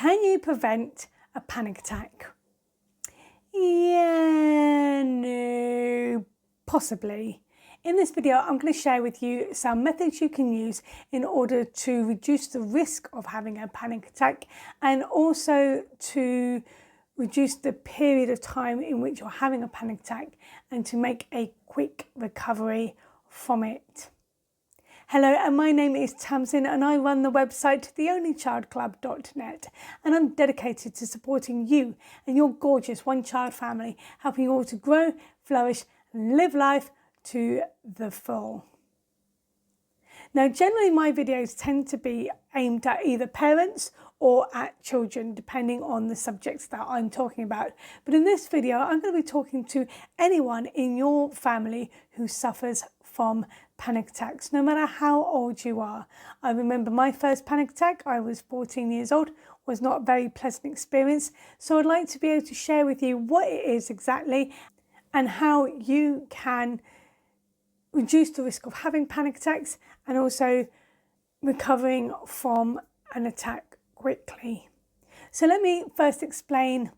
Can you prevent a panic attack? Yeah, no, possibly. In this video, I'm going to share with you some methods you can use in order to reduce the risk of having a panic attack and also to reduce the period of time in which you're having a panic attack and to make a quick recovery from it. Hello, and my name is Tamsin and I run the website theonlychildclub.net, and I'm dedicated to supporting you and your gorgeous one-child family, helping you all to grow, flourish and live life to the full. Now, generally my videos tend to be aimed at either parents or at children, depending on the subjects that I'm talking about. But in this video, I'm going to be talking to anyone in your family who suffers from panic attacks, no matter how old you are. I remember my first panic attack, I was 14 years old, was not a very pleasant experience. So I'd like to be able to share with you what it is exactly and how you can reduce the risk of having panic attacks and also recovering from an attack quickly. So let me first explain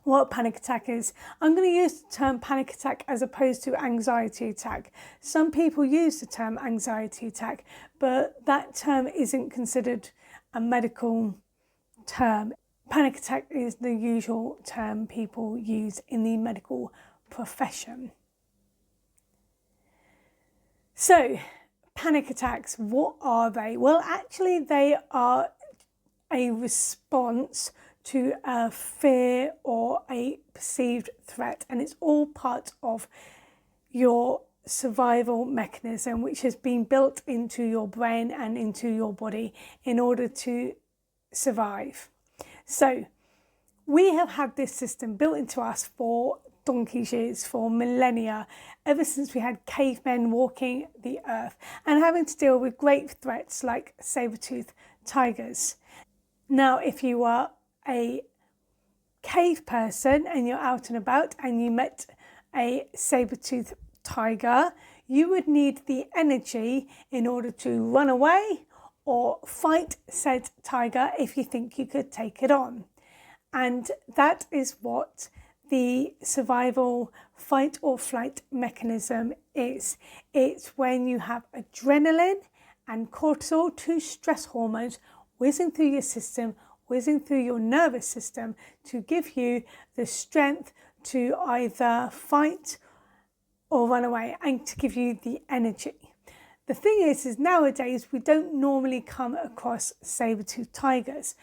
what a panic attack is. I'm going to use the term panic attack as opposed to anxiety attack. Some people use the term anxiety attack, but that term isn't considered a medical term. Panic attack is the usual term people use in the medical profession. So, panic attacks, what are they? Well, actually they are a response to a fear or a perceived threat, and it's all part of your survival mechanism, which has been built into your brain and into your body in order to survive. So we have had this system built into us for donkey's years, for millennia, ever since we had cavemen walking the earth and having to deal with great threats like saber-toothed tigers. Now, if you are a cave person and you're out and about and you met a saber-toothed tiger, you would need the energy in order to run away or fight said tiger if you think you could take it on. And that is what the survival fight or flight mechanism is. It's when you have adrenaline and cortisol, two stress hormones, whizzing through your system, whizzing through your nervous system to give you the strength to either fight or run away and to give you the energy. The thing is nowadays we don't normally come across saber-toothed tigers,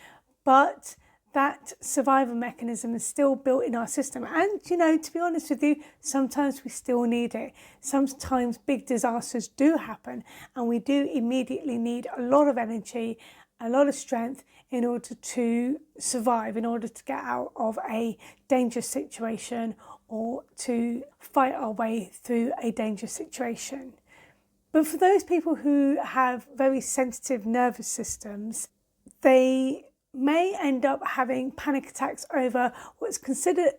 but that survival mechanism is still built in our system. And, you know, to be honest with you, sometimes we still need it. Sometimes big disasters do happen and we do immediately need a lot of energy, a lot of strength in order to survive, in order to get out of a dangerous situation or to fight our way through a dangerous situation. But for those people who have very sensitive nervous systems, they may end up having panic attacks over what's considered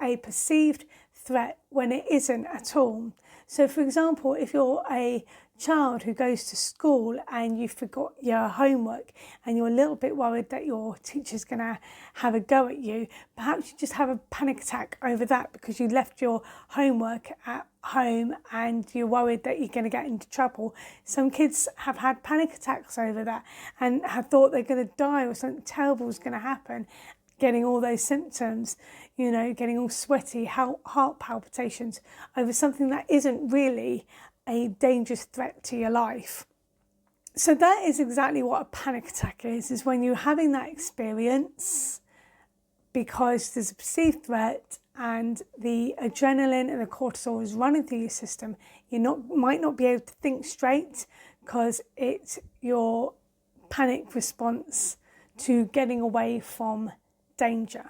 a perceived threat when it isn't at all. So for example, if you're a child who goes to school and you forgot your homework and you're a little bit worried that your teacher's going to have a go at you, perhaps you just have a panic attack over that because you left your homework at home and you're worried that you're going to get into trouble. Some kids have had panic attacks over that and have thought they're going to die or something terrible is going to happen, getting all those symptoms, you know, getting all sweaty, heart palpitations over something that isn't really a dangerous threat to your life. So that is exactly what a panic attack is when you're having that experience because there's a perceived threat and the adrenaline and the cortisol is running through your system. You might not be able to think straight because it's your panic response to getting away from danger.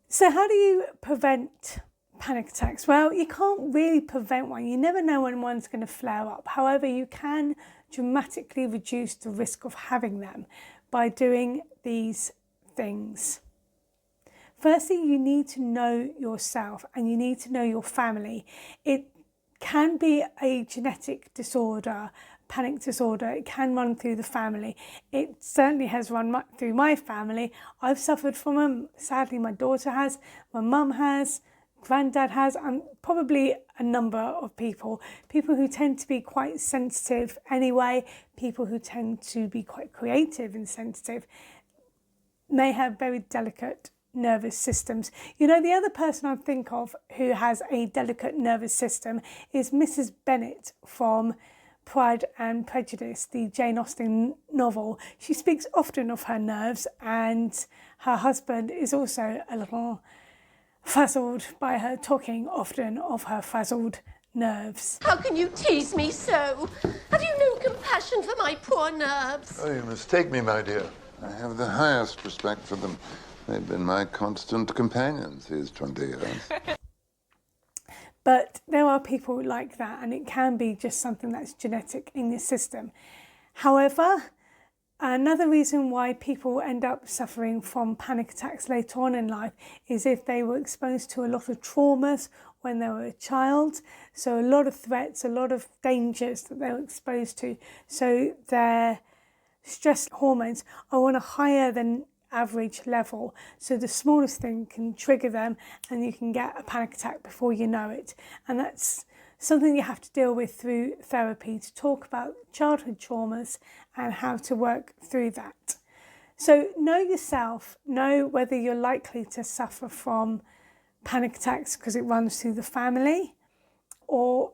So how do you prevent panic attacks? Well, you can't really prevent one. You never know when one's going to flare up. However, you can dramatically reduce the risk of having them by doing these things. Firstly, you need to know yourself and you need to know your family. It can be a genetic disorder, panic disorder. It can run through the family. It certainly has run through my family. I've suffered from them. Sadly, my daughter has, my mum has, granddad has, and probably a number of people who tend to be quite sensitive anyway, people who tend to be quite creative and sensitive, may have very delicate nervous systems. You know, the other person I think of who has a delicate nervous system is Mrs. Bennet from Pride and Prejudice, the Jane Austen novel. She speaks often of her nerves, and her husband is also a little frazzled by her talking often of her frazzled nerves. How can you tease me so? Have you no compassion for my poor nerves? Oh, you mistake me, my dear. I have the highest respect for them. They've been my constant companions these 20 years. But there are people like that, and it can be just something that's genetic in your system. However, another reason why people end up suffering from panic attacks later on in life is if they were exposed to a lot of traumas when they were a child. So a lot of threats, a lot of dangers that they were exposed to. So their stress hormones are on a higher than average level. So the smallest thing can trigger them and you can get a panic attack before you know it. And that's something you have to deal with through therapy, to talk about childhood traumas and how to work through that. So know yourself, know whether you're likely to suffer from panic attacks because it runs through the family, or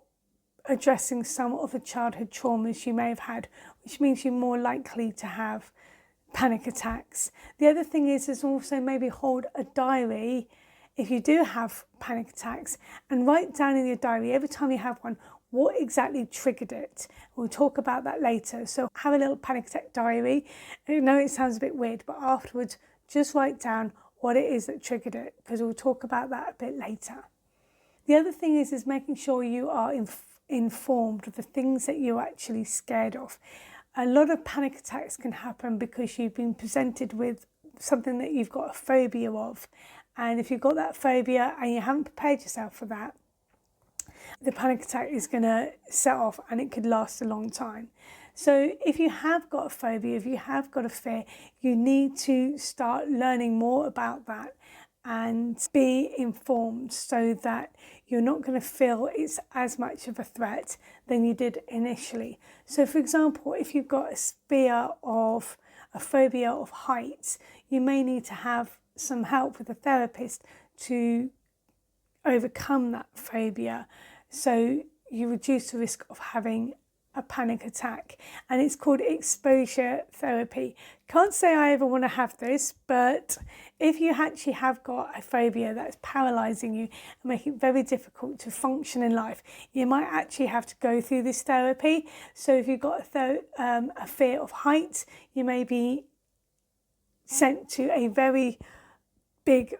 addressing some of the childhood traumas you may have had, which means you're more likely to have panic attacks. The other thing is also maybe hold a diary if you do have panic attacks, and write down in your diary every time you have one what exactly triggered it. We'll talk about that later. So have a little panic attack diary. I know it sounds a bit weird, but afterwards just write down what it is that triggered it, because we'll talk about that a bit later. The other thing is making sure you are informed of the things that you're actually scared of. A lot of panic attacks can happen because you've been presented with something that you've got a phobia of. And if you've got that phobia and you haven't prepared yourself for that, the panic attack is going to set off and it could last a long time. So if you have got a phobia, if you have got a fear, you need to start learning more about that and be informed so that you're not going to feel it's as much of a threat than you did initially. So for example, if you've got a phobia of heights, you may need to have some help with a therapist to overcome that phobia, so you reduce the risk of having a panic attack. And it's called exposure therapy. Can't say I ever want to have this, but if you actually have got a phobia that's paralysing you and making it very difficult to function in life, you might actually have to go through this therapy. So if you've got a fear of heights, you may be sent to a very big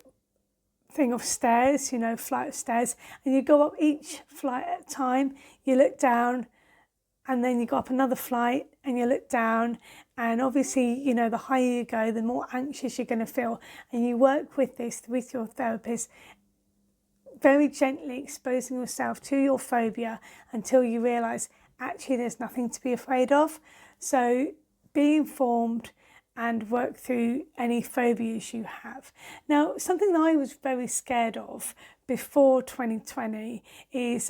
thing of stairs, flight of stairs, and you go up each flight at a time, you look down, and then you go up another flight and you look down, and obviously, the higher you go, the more anxious you're going to feel. And you work with this with your therapist, very gently exposing yourself to your phobia until you realise actually there's nothing to be afraid of. So be informed and work through any phobias you have. Now, something that I was very scared of before 2020 is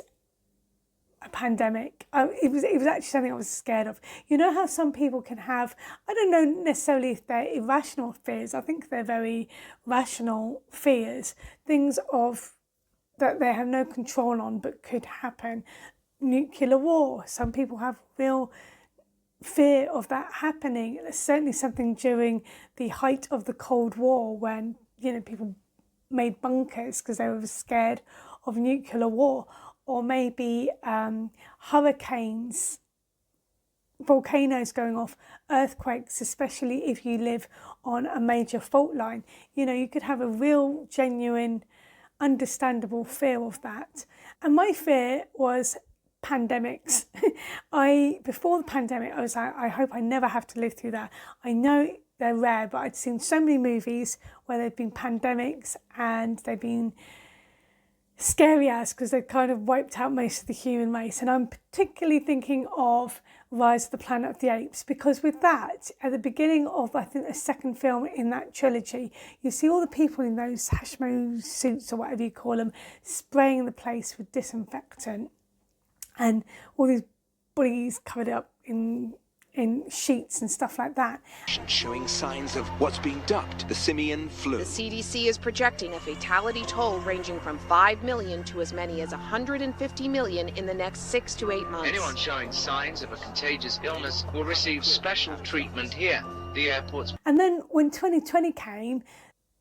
a pandemic. It was actually something I was scared of. You know how some people can have, I don't know necessarily if they're irrational fears, I think they're very rational fears, things of that they have no control on but could happen. Nuclear war, some people have real fear of that happening. It's certainly something during the height of the Cold War when people made bunkers because they were scared of nuclear war, or maybe hurricanes, volcanoes going off, earthquakes, especially if you live on a major fault line. You could have a real genuine understandable fear of that. And my fear was pandemics. Before the pandemic, I was like, I hope I never have to live through that. I know they're rare, but I'd seen so many movies where there've been pandemics and they've been scary as because they've kind of wiped out most of the human race. And I'm particularly thinking of Rise of the Planet of the Apes, because with that, at the beginning of, I think, the second film in that trilogy, you see all the people in those Hashimo suits or whatever you call them, spraying the place with disinfectant, and all these bodies covered up in sheets and stuff like that. Showing signs of what's being dubbed the simian flu. The CDC is projecting a fatality toll ranging from 5 million to as many as 150 million in the next 6 to 8 months. Anyone showing signs of a contagious illness will receive special treatment here. The airport's... And then when 2020 came,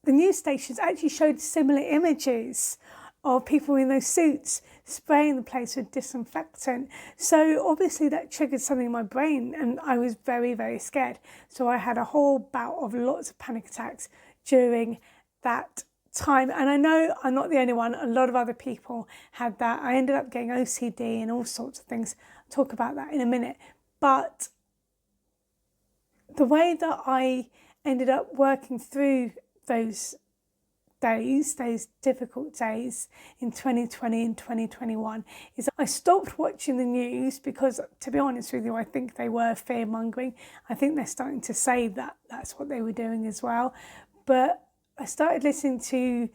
the news stations actually showed similar images of people in those suits spraying the place with disinfectant. So obviously that triggered something in my brain, and I was very, very scared. So I had a whole bout of lots of panic attacks during that time. And I know I'm not the only one. A lot of other people had that. I ended up getting OCD and all sorts of things. I'll talk about that in a minute. But the way that I ended up working through those days, those difficult days in 2020 and 2021, is I stopped watching the news because, to be honest with you, I think they were fear-mongering. I think they're starting to say that that's what they were doing as well. But I started listening to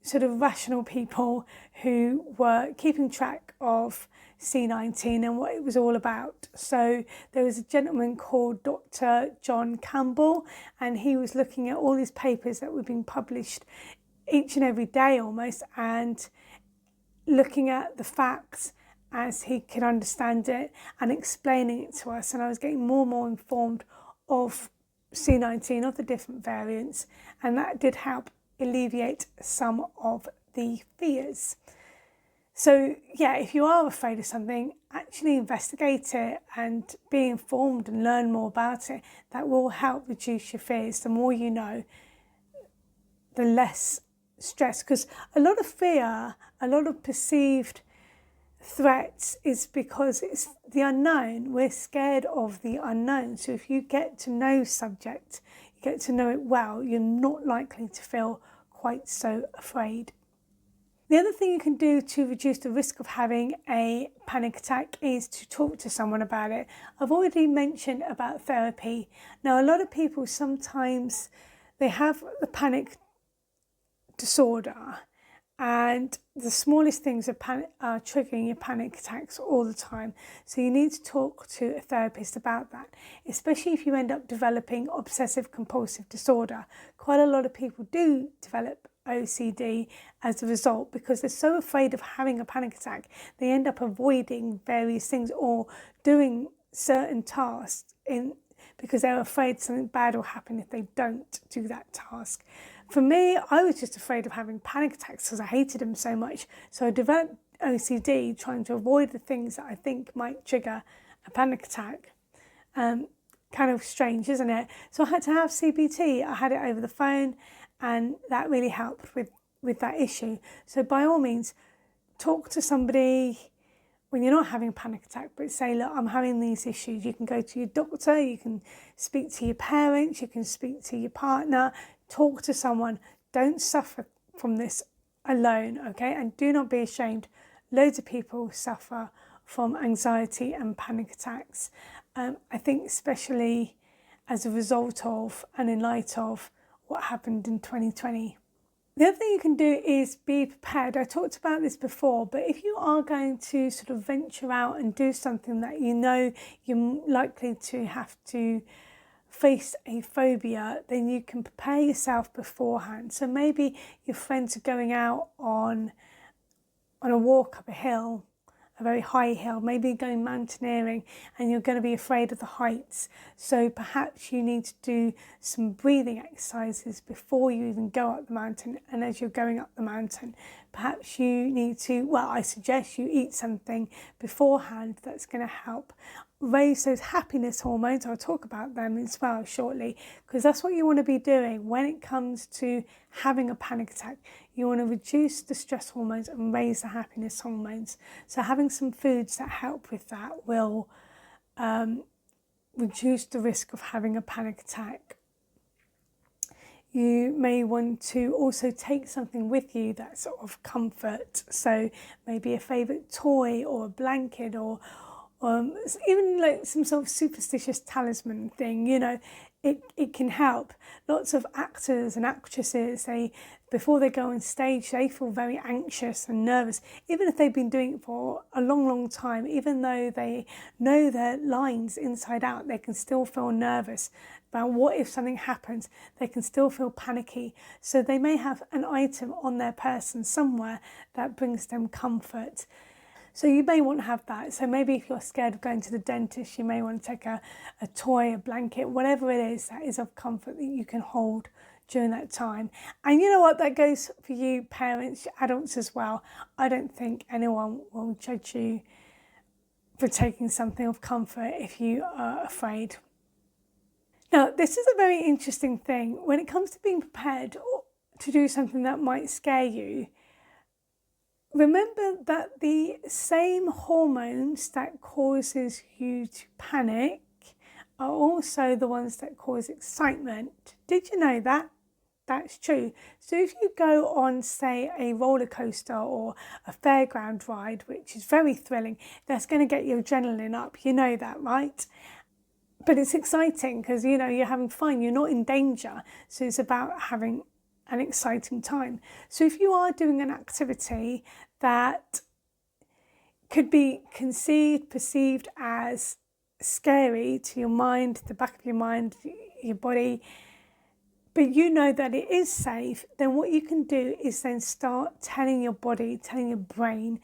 sort of rational people who were keeping track of C19 and what it was all about. So there was a gentleman called Dr. John Campbell, and he was looking at all these papers that were being published each and every day almost, and looking at the facts as he could understand it and explaining it to us. And I was getting more and more informed of C19, of the different variants, and that did help alleviate some of the fears. So yeah, if you are afraid of something, actually investigate it and be informed and learn more about it. That will help reduce your fears. The more you know, the less stress, because a lot of fear, a lot of perceived threats is because it's the unknown. We're scared of the unknown. So if you get to know subject, you get to know it well, you're not likely to feel quite so afraid. The other thing you can do to reduce the risk of having a panic attack is to talk to someone about it. I've already mentioned about therapy. Now, a lot of people sometimes they have the panic disorder, and the smallest things are triggering your panic attacks all the time. So you need to talk to a therapist about that, especially if you end up developing obsessive compulsive disorder. Quite a lot of people do develop OCD as a result because they're so afraid of having a panic attack. They end up avoiding various things or doing certain tasks because they're afraid something bad will happen if they don't do that task. For me, I was just afraid of having panic attacks because I hated them so much. So I developed OCD, trying to avoid the things that I think might trigger a panic attack. Kind of strange, isn't it? So I had to have CBT. I had it over the phone, and that really helped with that issue. So by all means, talk to somebody when you're not having a panic attack, but say, look, I'm having these issues. You can go to your doctor, you can speak to your parents, you can speak to your partner, talk to someone. Don't suffer from this alone, okay? And do not be ashamed. Loads of people suffer from anxiety and panic attacks. I think especially as a result of and in light of what happened in 2020. The other thing you can do is be prepared. I talked about this before, but if you are going to sort of venture out and do something that you know you're likely to have to face a phobia, then you can prepare yourself beforehand. So maybe your friends are going out on a walk up a hill, a very high hill, maybe going mountaineering, and you're going to be afraid of the heights. So perhaps you need to do some breathing exercises before you even go up the mountain. And as you're going up the mountain, perhaps you need to, well, I suggest you eat something beforehand that's going to help raise those happiness hormones. I'll talk about them as well shortly, because that's what you want to be doing when it comes to having a panic attack. You want to reduce the stress hormones and raise the happiness hormones. So having some foods that help with that will reduce the risk of having a panic attack. You may want to also take something with you that's sort of comfort. So maybe a favourite toy or a blanket or even like some sort of superstitious talisman thing, it can help. Lots of actors and actresses, before they go on stage, they feel very anxious and nervous, even if they've been doing it for a long, long time. Even though they know their lines inside out, they can still feel nervous about what if something happens. They can still feel panicky. So they may have an item on their person somewhere that brings them comfort. So you may want to have that. So maybe if you're scared of going to the dentist, you may want to take a toy, a blanket, whatever it is that is of comfort that you can hold during that time. And you know what, that goes for you parents, adults as well. I don't think anyone will judge you for taking something of comfort if you are afraid. Now, this is a very interesting thing. When it comes to being prepared to do something that might scare you, remember that the same hormones that causes you to panic are also the ones that cause excitement. Did you know that? That's true. So if you go on, say, a roller coaster or a fairground ride, which is very thrilling, that's going to get your adrenaline up. You know that, right? But it's exciting because, you're having fun. You're not in danger. So it's about having an exciting time. So if you are doing an activity that could be perceived as scary to your mind, the back of your mind, your body, but you know that it is safe, then what you can do is then start telling your body, telling your brain,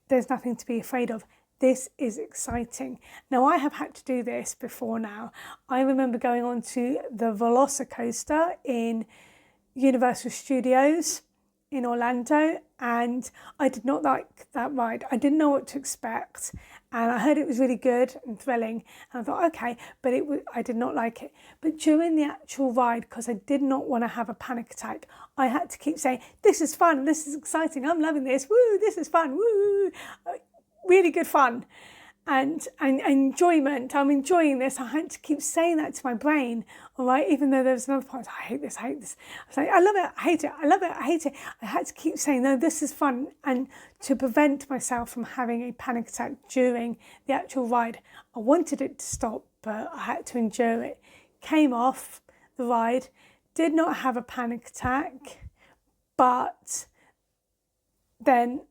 there's nothing to be afraid of. This is exciting. Now, I have had to do this before now. I remember going on to the Velocicoaster in Universal Studios in Orlando, and I did not like that ride. I didn't know what to expect, and I heard it was really good and thrilling, and I thought, okay, but I did not like it. But during the actual ride, because I did not want to have a panic attack, I had to keep saying, this is fun, this is exciting, I'm loving this, woo, this is fun, woo, really good fun. And enjoyment, I'm enjoying this. I had to keep saying that to my brain, all right, even though there was another part, I hate this. I was like, I love it, I hate it, I love it, I hate it. I had to keep saying, no, this is fun. And to prevent myself from having a panic attack during the actual ride, I wanted it to stop, but I had to endure it. Came off the ride, did not have a panic attack, but then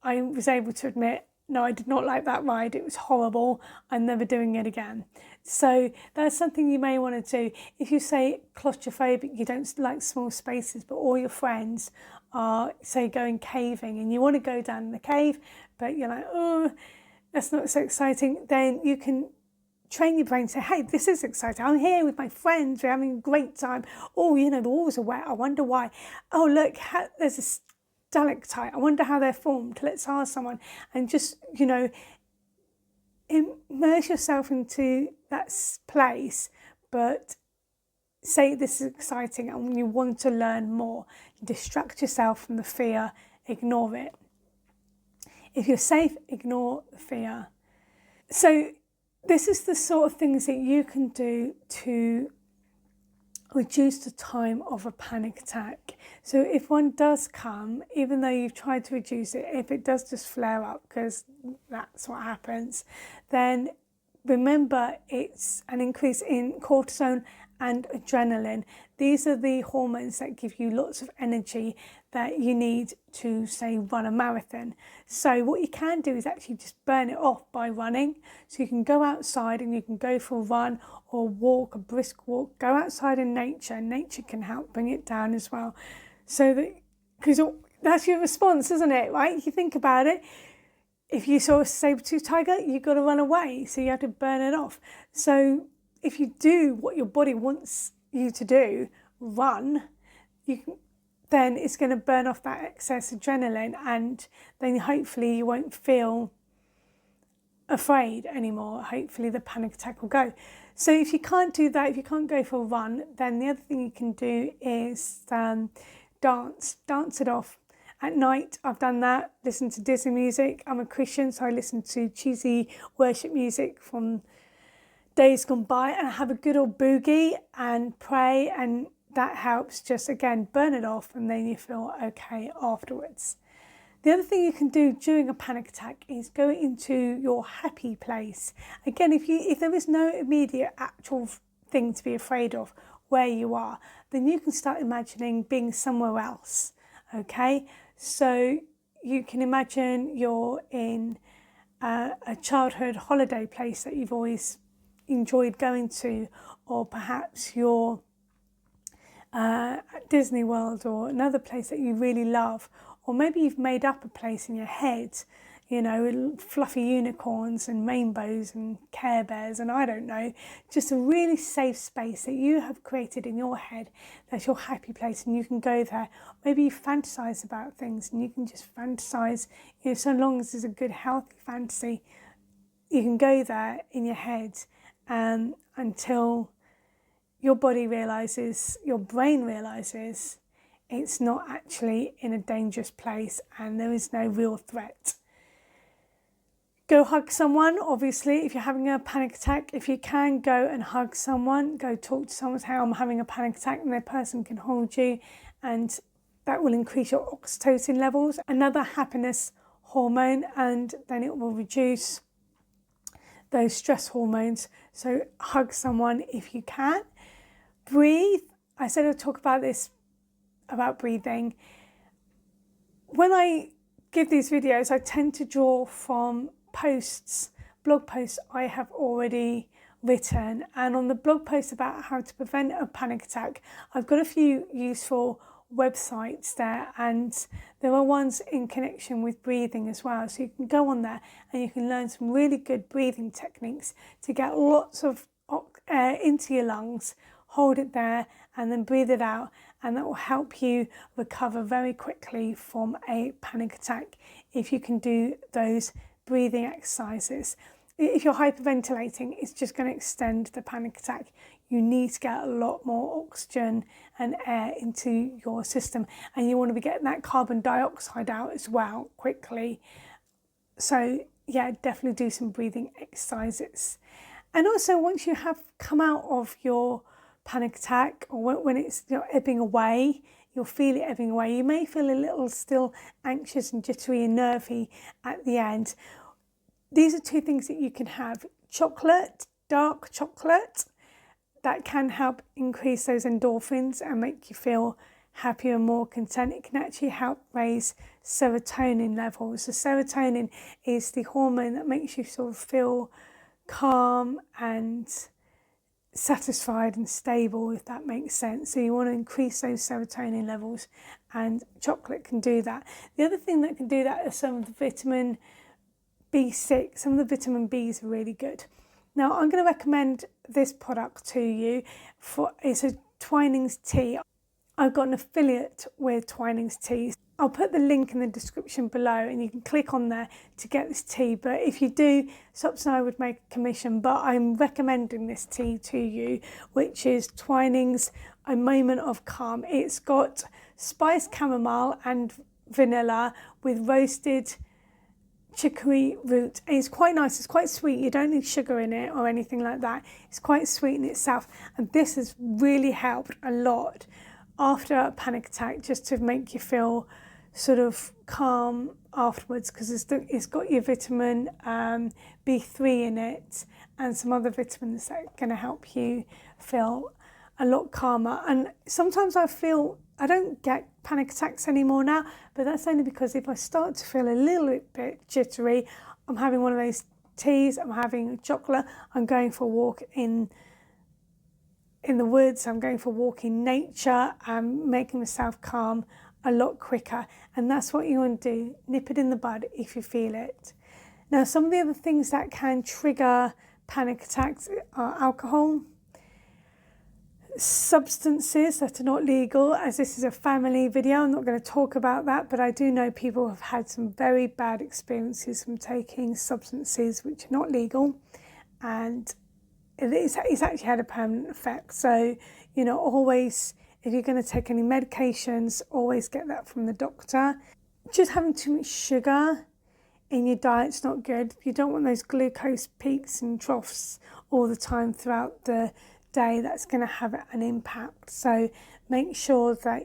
I was able to admit, no, I did not like that ride. It was horrible. I'm never doing it again. So that's something you may want to do. If you say claustrophobic, you don't like small spaces, but all your friends are, say, going caving and you want to go down in the cave, but you're like, oh, that's not so exciting, then you can train your brain to say, hey, this is exciting. I'm here with my friends. We're having a great time. Oh, the walls are wet. I wonder why. Oh, look, there's a stalactite. I wonder how they're formed. Let's ask someone. And just, immerse yourself into that place, but say this is exciting and you want to learn more. Distract yourself from the fear. Ignore it. If you're safe, ignore the fear. So this is the sort of things that you can do to reduce the time of a panic attack. So if one does come, even though you've tried to reduce it, if it does just flare up, because that's what happens, then remember it's an increase in cortisol and adrenaline. These are the hormones that give you lots of energy that you need to, say, run a marathon. So what you can do is actually just burn it off by running. So you can go outside and you can go for a run or walk, a brisk walk, go outside in nature. Nature can help bring it down as well. So that, because that's your response, isn't it, right? You think about it. If you saw a saber-toothed tiger, you've got to run away. So you have to burn it off. So if you do what your body wants you to do, run, then it's going to burn off that excess adrenaline, and then hopefully you won't feel afraid anymore. Hopefully the panic attack will go. So if you can't do that, if you can't go for a run, then the other thing you can do is dance it off. At night, I've done that, listen to Disney music. I'm a Christian, so I listen to cheesy worship music from days gone by, and I have a good old boogie and pray, and that helps just, again, burn it off, and then you feel okay afterwards. The other thing you can do during a panic attack is go into your happy place. Again, if there is no immediate actual thing to be afraid of where you are, then you can start imagining being somewhere else, okay? So you can imagine you're in a childhood holiday place that you've always enjoyed going to, or perhaps you're at Disney World or another place that you really love, or maybe you've made up a place in your head, you know, with fluffy unicorns and rainbows and Care Bears and I don't know, just a really safe space that you have created in your head. That's your happy place, and you can go there. Maybe you fantasize about things, and you can just fantasize, you know, so long as it's a good healthy fantasy, you can go there in your head until your body realizes, your brain realizes it's not actually in a dangerous place and there is no real threat. Go hug someone, obviously, if you're having a panic attack. If you can, go and hug someone. Go talk to someone, say, I'm having a panic attack, and that person can hold you, and that will increase your oxytocin levels, another happiness hormone, and then it will reduce those stress hormones. So hug someone if you can. Breathe. I said I'll talk about this, about breathing. When I give these videos, I tend to draw from blog posts I have already written. And on the blog post about how to prevent a panic attack, I've got a few useful websites there, and there are ones in connection with breathing as well. So you can go on there and you can learn some really good breathing techniques to get lots of air into your lungs, hold it there and then breathe it out, and that will help you recover very quickly from a panic attack if you can do those breathing exercises. If you're hyperventilating, it's just going to extend the panic attack. You need to get a lot more oxygen and air into your system, and you want to be getting that carbon dioxide out as well quickly. So yeah, definitely do some breathing exercises. And also, once you have come out of your panic attack, or when it's, you know, ebbing away, you'll feel it ebbing away. You may feel a little still anxious and jittery and nervy at the end. These are two things that you can have. Chocolate, dark chocolate, that can help increase those endorphins and make you feel happier and more content. It can actually help raise serotonin levels. So serotonin is the hormone that makes you sort of feel calm and satisfied and stable, if that makes sense. So you want to increase those serotonin levels, and chocolate can do that. The other thing that can do that is some of the vitamin B6. Some of the vitamin Bs are really good. Now I'm going to recommend this product to you. It's a Twinings tea. I've got an affiliate with Twinings tea. I'll put the link in the description below and you can click on there to get this tea. But if you do, Sops and I would make a commission, but I'm recommending this tea to you, which is Twinings A Moment of Calm. It's got spiced chamomile and vanilla with roasted chicory root. It's quite nice, it's quite sweet. You don't need sugar in it or anything like that. It's quite sweet in itself, and this has really helped a lot after a panic attack, just to make you feel sort of calm afterwards, because it's got your vitamin B3 in it and some other vitamins that are going to help you feel a lot calmer. And sometimes I don't get panic attacks anymore now, but that's only because if I start to feel a little bit jittery, I'm having one of those teas, I'm having chocolate, I'm going for a walk in the woods, I'm going for a walk in nature, I'm making myself calm a lot quicker. And that's what you want to do. Nip it in the bud if you feel it. Now, some of the other things that can trigger panic attacks are alcohol, substances that are not legal. As this is a family video, I'm not going to talk about that, but I do know people have had some very bad experiences from taking substances which are not legal, and it's actually had a permanent effect. So, you know, always, if you're going to take any medications, always get that from the doctor. Just having too much sugar in your diet's not good. You don't want those glucose peaks and troughs all the time throughout the day. That's going to have an impact. So make sure that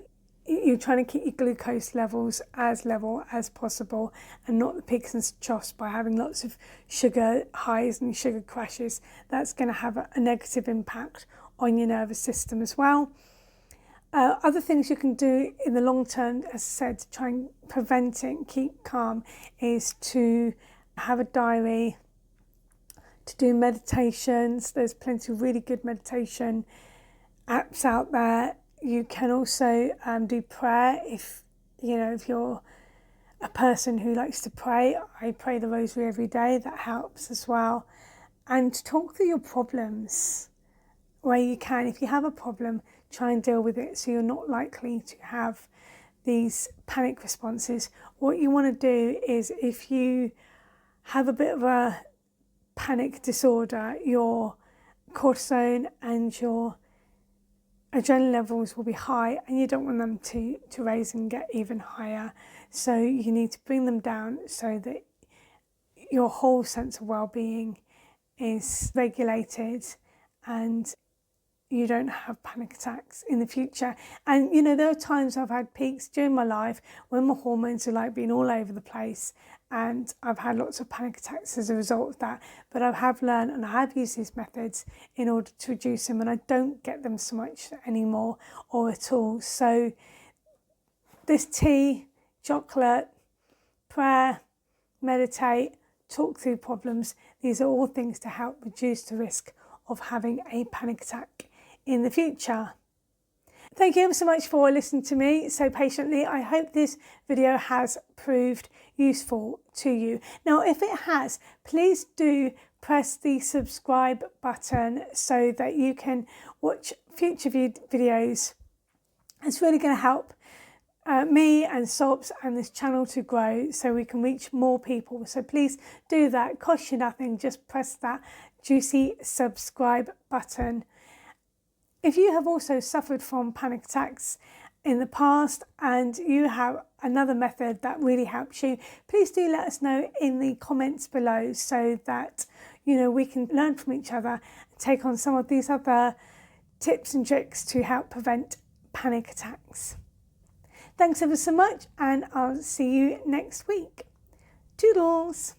you're trying to keep your glucose levels as level as possible and not the peaks and troughs by having lots of sugar highs and sugar crashes. That's going to have a negative impact on your nervous system as well. Other things you can do in the long term, as I said, to try and prevent it and keep calm, is to have a diary, to do meditations. There's plenty of really good meditation apps out there. You can also do prayer if you're a person who likes to pray. I pray the rosary every day. That helps as well. And talk through your problems where you can. If you have a problem, try and deal with it so you're not likely to have these panic responses. What you want to do is, if you have a bit of a panic disorder, your cortisone and your adrenaline levels will be high, and you don't want them to raise and get even higher. So you need to bring them down so that your whole sense of well-being is regulated and you don't have panic attacks in the future. And there are times I've had peaks during my life when my hormones are like being all over the place, and I've had lots of panic attacks as a result of that. But I have learned and I have used these methods in order to reduce them, and I don't get them so much anymore or at all. So this tea, chocolate, prayer, meditate, talk through problems, these are all things to help reduce the risk of having a panic attack in the future. Thank you ever so much for listening to me so patiently. I hope this video has proved useful to you. Now, if it has, please do press the subscribe button so that you can watch future videos. It's really going to help me and SOPS and this channel to grow so we can reach more people. So please do that. It costs you nothing. Just press that juicy subscribe button. If you have also suffered from panic attacks in the past and you have another method that really helps you, please do let us know in the comments below so that we can learn from each other and take on some of these other tips and tricks to help prevent panic attacks. Thanks ever so much, and I'll see you next week. Toodles!